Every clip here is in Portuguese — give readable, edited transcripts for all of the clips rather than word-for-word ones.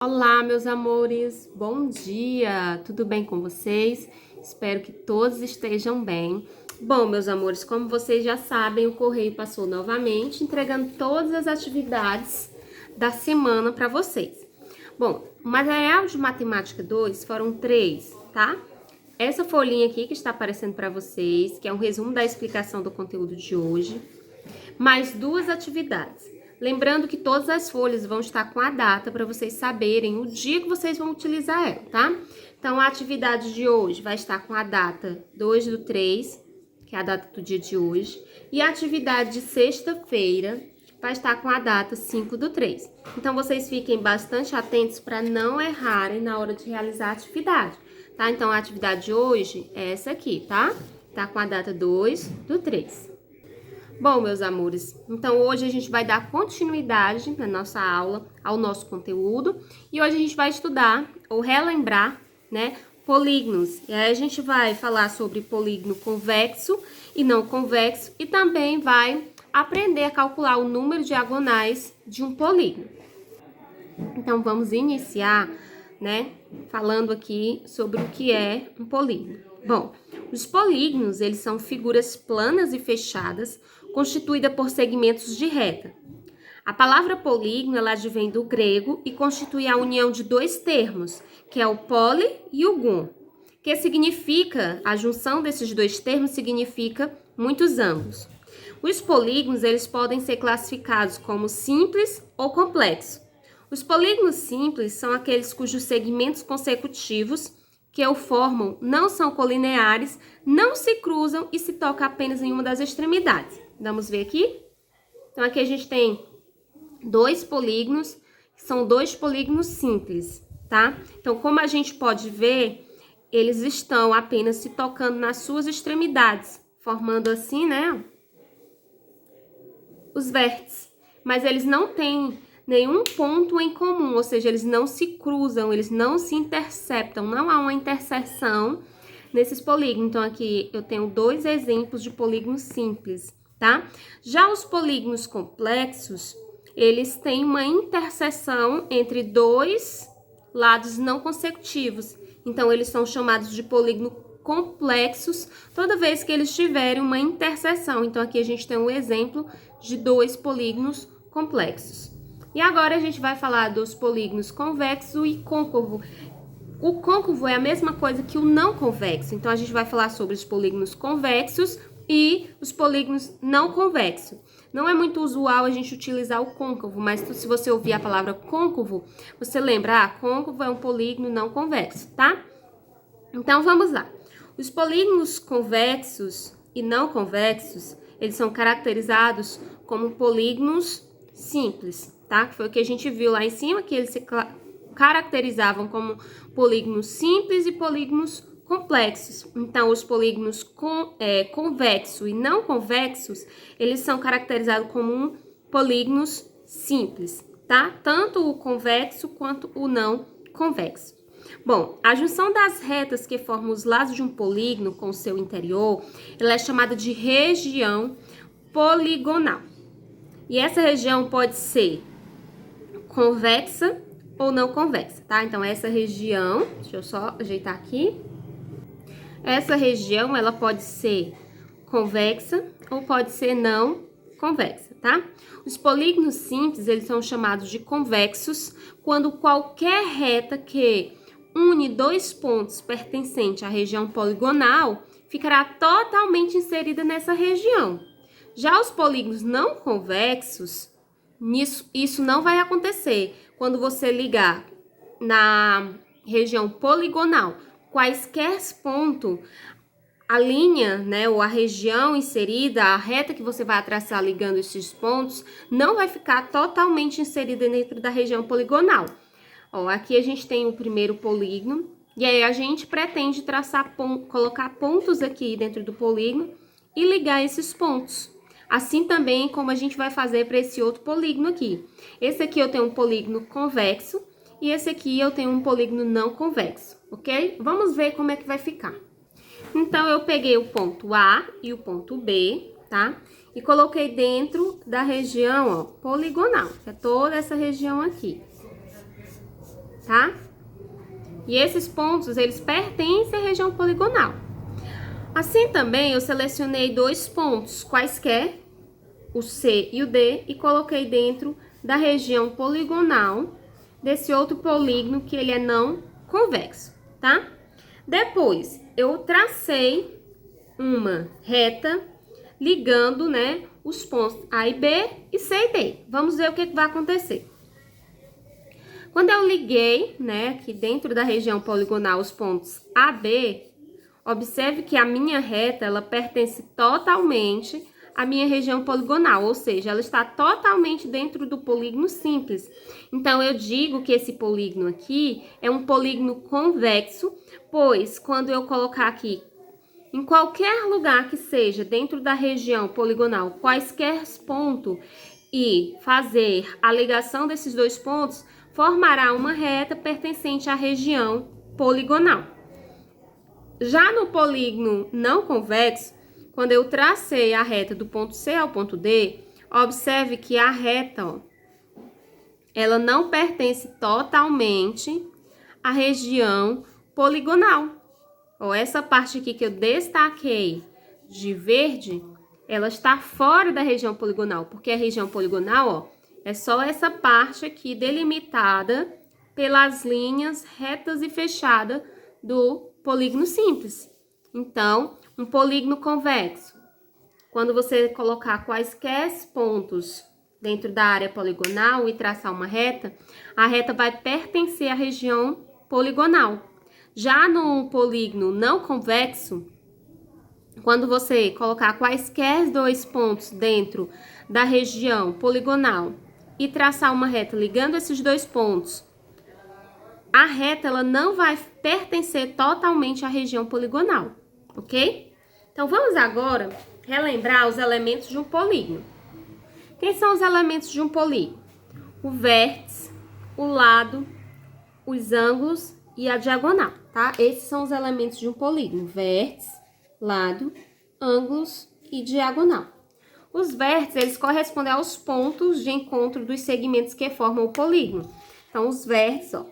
Olá, meus amores, bom dia! Tudo bem com vocês? Espero que todos estejam bem. Bom, meus amores, como vocês já sabem, o correio passou novamente entregando todas as atividades da semana para vocês. Bom, o material de matemática 2 foram 3, tá? Essa folhinha aqui que está aparecendo para vocês, que é um resumo da explicação do conteúdo de hoje, mais 2 atividades. Lembrando que todas as folhas vão estar com a data para vocês saberem o dia que vocês vão utilizar ela, tá? Então, a atividade de hoje vai estar com a data 2/3, que é a data do dia de hoje. E a atividade de sexta-feira vai estar com a data 5/3. Então, vocês fiquem bastante atentos para não errarem na hora de realizar a atividade, tá? Então, a atividade de hoje é essa aqui, tá? Tá com a data 2/3. Bom, meus amores, então hoje a gente vai dar continuidade na nossa aula, ao nosso conteúdo, e hoje a gente vai estudar ou relembrar, né, polígonos. E aí a gente vai falar sobre polígono convexo e não convexo e também vai aprender a calcular o número de diagonais de um polígono. Então vamos iniciar, né, falando aqui sobre o que é um polígono. Bom, os polígonos, eles são figuras planas e fechadas, constituída por segmentos de reta. A palavra polígono, ela advém do grego e constitui a união de 2 termos, que é o poli e o gon, que significa, a junção desses 2 termos significa muitos ângulos. Os polígonos, eles podem ser classificados como simples ou complexos. Os polígonos simples são aqueles cujos segmentos consecutivos que o formam não são colineares, não se cruzam e se tocam apenas em uma das extremidades. Vamos ver aqui? Então, aqui a gente tem 2 polígonos, que são 2 polígonos simples, tá? Então, como a gente pode ver, eles estão apenas se tocando nas suas extremidades, formando assim, né, os vértices. Mas eles não têm nenhum ponto em comum, ou seja, eles não se cruzam, eles não se interceptam, não há uma interseção nesses polígonos. Então, aqui eu tenho 2 exemplos de polígonos simples, tá? Já os polígonos complexos, eles têm uma interseção entre 2 lados não consecutivos. Então, eles são chamados de polígono complexos toda vez que eles tiverem uma interseção. Então, aqui a gente tem um exemplo de 2 polígonos complexos. E agora a gente vai falar dos polígonos convexo e côncavo. O côncavo é a mesma coisa que o não convexo. Então, a gente vai falar sobre os polígonos convexos e os polígonos não convexos. Não é muito usual a gente utilizar o côncavo, mas se você ouvir a palavra côncavo, você lembra, côncavo é um polígono não convexo, tá? Então, vamos lá. Os polígonos convexos e não convexos, eles são caracterizados como polígonos simples, tá? Que foi o que a gente viu lá em cima, que eles se caracterizavam como polígonos simples e polígonos complexos. Então, os polígonos convexos e não convexos, eles são caracterizados como polígonos simples, tá? Tanto o convexo quanto o não convexo. Bom, a junção das retas que formam os lados de um polígono com o seu interior, ela é chamada de região poligonal. E essa região pode ser convexa ou não convexa, tá? Então, essa região, deixa eu só ajeitar aqui. Essa região, ela pode ser convexa ou pode ser não convexa, tá? Os polígonos simples, eles são chamados de convexos quando qualquer reta que une 2 pontos pertencentes à região poligonal ficará totalmente inserida nessa região. Já os polígonos não convexos, isso não vai acontecer. Quando você ligar na região poligonal quaisquer pontos, a linha, né, ou a região inserida, a reta que você vai traçar ligando esses pontos, não vai ficar totalmente inserida dentro da região poligonal. Ó, aqui a gente tem o primeiro polígono, e aí a gente pretende traçar, colocar pontos aqui dentro do polígono e ligar esses pontos. Assim também como a gente vai fazer para esse outro polígono aqui. Esse aqui eu tenho um polígono convexo e esse aqui eu tenho um polígono não convexo, ok? Vamos ver como é que vai ficar. Então, eu peguei o ponto A e o ponto B, tá? E coloquei dentro da região, ó, poligonal, que é toda essa região aqui. tá? E esses pontos, eles pertencem à região poligonal. Assim também, eu selecionei 2 pontos, quaisquer, o C e o D, e coloquei dentro da região poligonal desse outro polígono que ele é não convexo, tá? Depois, eu tracei uma reta ligando, né, os pontos A e B e C e D. Vamos ver o que vai acontecer. Quando eu liguei, né, aqui dentro da região poligonal os pontos A, B, observe que a minha reta, ela pertence totalmente à minha região poligonal, ou seja, ela está totalmente dentro do polígono simples. Então, eu digo que esse polígono aqui é um polígono convexo, pois quando eu colocar aqui, em qualquer lugar que seja dentro da região poligonal, quaisquer pontos, e fazer a ligação desses 2 pontos, formará uma reta pertencente à região poligonal. Já no polígono não convexo, quando eu tracei a reta do ponto C ao ponto D, observe que a reta, ó, ela não pertence totalmente à região poligonal. Ó, essa parte aqui que eu destaquei de verde, ela está fora da região poligonal, porque a região poligonal, ó, é só essa parte aqui delimitada pelas linhas retas e fechadas do polígono simples. Então, um polígono convexo, quando você colocar quaisquer pontos dentro da área poligonal e traçar uma reta, a reta vai pertencer à região poligonal. Já no polígono não convexo, quando você colocar quaisquer 2 pontos dentro da região poligonal e traçar uma reta ligando esses 2 pontos, a reta ela não vai pertencer totalmente à região poligonal, ok? Então, vamos agora relembrar os elementos de um polígono. Quem são os elementos de um polígono? O vértice, o lado, os ângulos e a diagonal, tá? Esses são os elementos de um polígono: vértice, lado, ângulos e diagonal. Os vértices, eles correspondem aos pontos de encontro dos segmentos que formam o polígono. Então, os vértices, ó,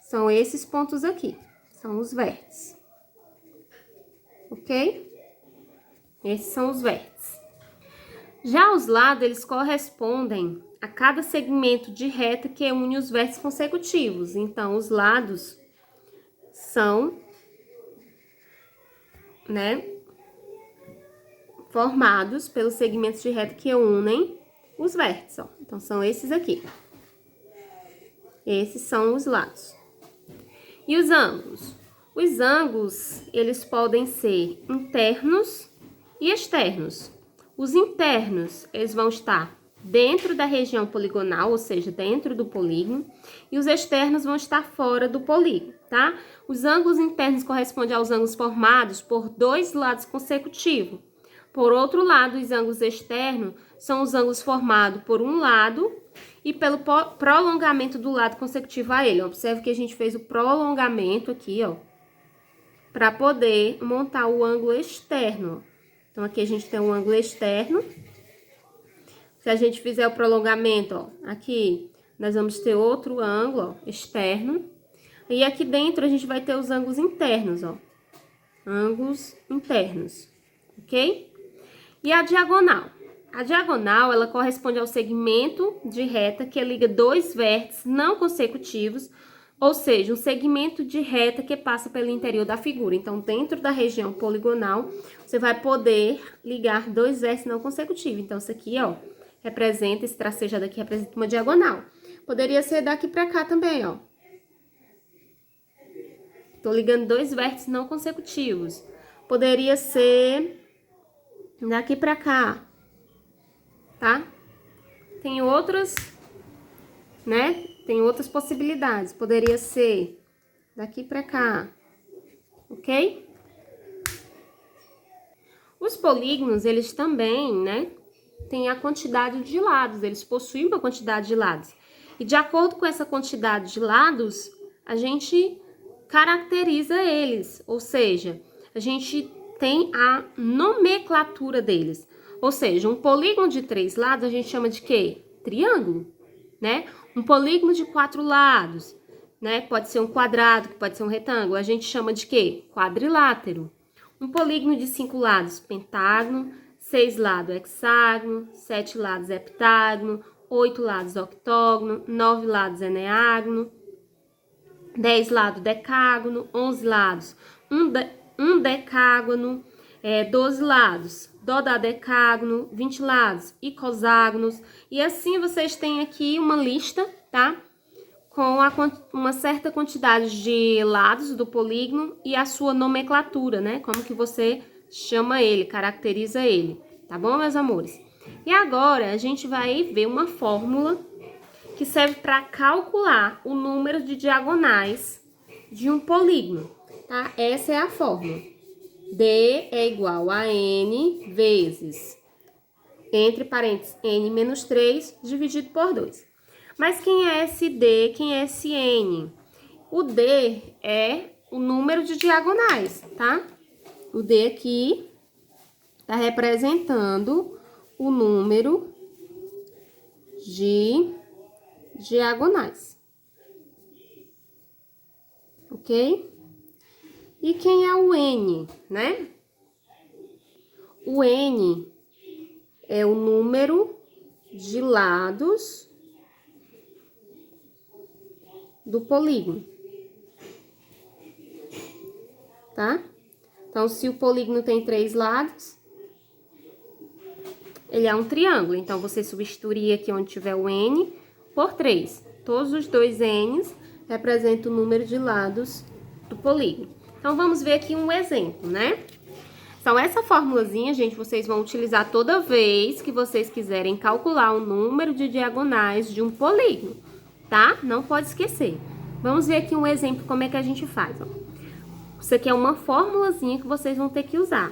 são esses pontos aqui, são os vértices, ok? Esses são os vértices. Já os lados, eles correspondem a cada segmento de reta que une os vértices consecutivos. Então, os lados são, né, formados pelos segmentos de reta que unem os vértices, ó. Então, são esses aqui. Esses são os lados. E os ângulos? Os ângulos, eles podem ser internos e externos. Os internos, eles vão estar dentro da região poligonal, ou seja, dentro do polígono, e os externos vão estar fora do polígono, tá? Os ângulos internos correspondem aos ângulos formados por 2 lados consecutivos. Por outro lado, os ângulos externos são os ângulos formados por um lado e pelo prolongamento do lado consecutivo a ele. Observe que a gente fez o prolongamento aqui, ó, para poder montar o ângulo externo. Então, aqui a gente tem um ângulo externo. Se a gente fizer o prolongamento, ó, aqui nós vamos ter outro ângulo, ó, externo. E aqui dentro a gente vai ter os ângulos internos, ó. Ângulos internos, ok? E a diagonal? A diagonal, ela corresponde ao segmento de reta que liga 2 vértices não consecutivos, ou seja, um segmento de reta que passa pelo interior da figura. Então, dentro da região poligonal, você vai poder ligar 2 vértices não consecutivos. Então, isso aqui, ó, representa, esse tracejado aqui representa uma diagonal. Poderia ser daqui pra cá também, ó. Tô ligando 2 vértices não consecutivos. Poderia ser daqui pra cá, tá? Tem outras, né? Tem outras possibilidades. Poderia ser daqui pra cá, ok? Os polígonos, eles também, né, têm a quantidade de lados. Eles possuem uma quantidade de lados. E de acordo com essa quantidade de lados, a gente caracteriza eles. Ou seja, a gente tem a nomenclatura deles. Ou seja, um polígono de 3 lados a gente chama de quê? Triângulo, né? Um polígono de 4 lados, né? Pode ser um quadrado, pode ser um retângulo. A gente chama de quê? Quadrilátero. Um polígono de 5 lados, pentágono. 6 lados, hexágono. 7 lados, heptágono. 8 lados, octógono. 9 lados, eneágono. 10 lados, decágono. 11 lados, um decágono. 12 lados, dodadecágono. 20 lados, icoságonos. E assim vocês têm aqui uma lista, tá? Com uma certa quantidade de lados do polígono e a sua nomenclatura, né? Como que você chama ele, caracteriza ele, tá bom, meus amores? E agora a gente vai ver uma fórmula que serve para calcular o número de diagonais de um polígono, tá? Essa é a fórmula. D é igual a N vezes, entre parênteses, N menos 3 dividido por 2. Mas quem é esse D, quem é esse N? O D é o número de diagonais, tá? O D aqui tá representando o número de diagonais. Ok? E quem é o N, né? O N é o número de lados do polígono, tá? Então, se o polígono tem 3 lados, ele é um triângulo. Então, você substituiria aqui onde tiver o N por 3. Todos os dois N's representam o número de lados do polígono. Então, vamos ver aqui um exemplo, né? Então, essa formulazinha, gente, vocês vão utilizar toda vez que vocês quiserem calcular o número de diagonais de um polígono, tá? Não pode esquecer. Vamos ver aqui um exemplo como é que a gente faz, ó. Isso aqui é uma formulazinha que vocês vão ter que usar.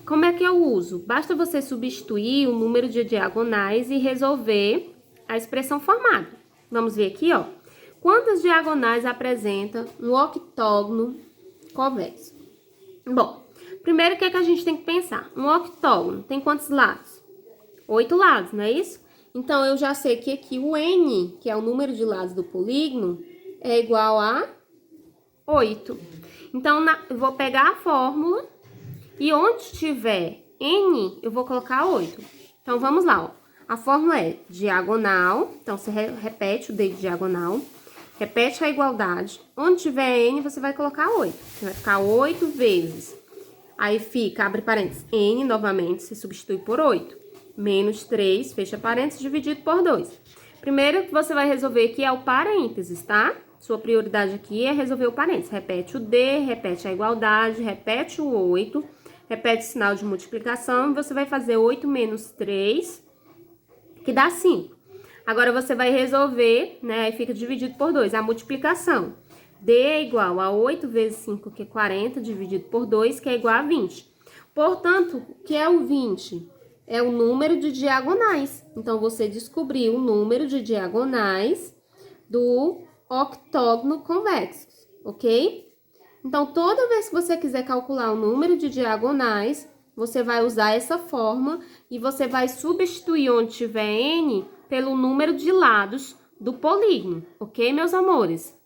Como é que eu uso? Basta você substituir o número de diagonais e resolver a expressão formada. Vamos ver aqui, ó. Quantas diagonais apresenta um octógono convexo? Bom, primeiro o que é que a gente tem que pensar? Um octógono tem quantos lados? 8 lados, não é isso? Então, eu já sei que aqui o N, que é o número de lados do polígono, é igual a 8. Então, eu vou pegar a fórmula e onde tiver N, eu vou colocar 8. Então, vamos lá, ó. A fórmula é diagonal, então você repete o D de diagonal, repete a igualdade. Onde tiver N, você vai colocar 8. Você vai ficar 8 vezes. Aí fica, abre parênteses, N novamente, se substitui por 8. Menos 3, fecha parênteses, dividido por 2. Primeiro que você vai resolver aqui é o parênteses, tá? Sua prioridade aqui é resolver o parênteses. Repete o D, repete a igualdade, repete o 8, repete o sinal de multiplicação e você vai fazer 8 menos 3, que dá 5. Agora, você vai resolver, né, aí fica dividido por 2, a multiplicação. D é igual a 8 vezes 5, que é 40, dividido por 2, que é igual a 20. Portanto, o que é o 20? É o número de diagonais. Então, você descobriu o número de diagonais do octógono convexo, ok? Então, toda vez que você quiser calcular o número de diagonais, você vai usar essa forma e você vai substituir onde tiver N pelo número de lados do polígono, ok, meus amores?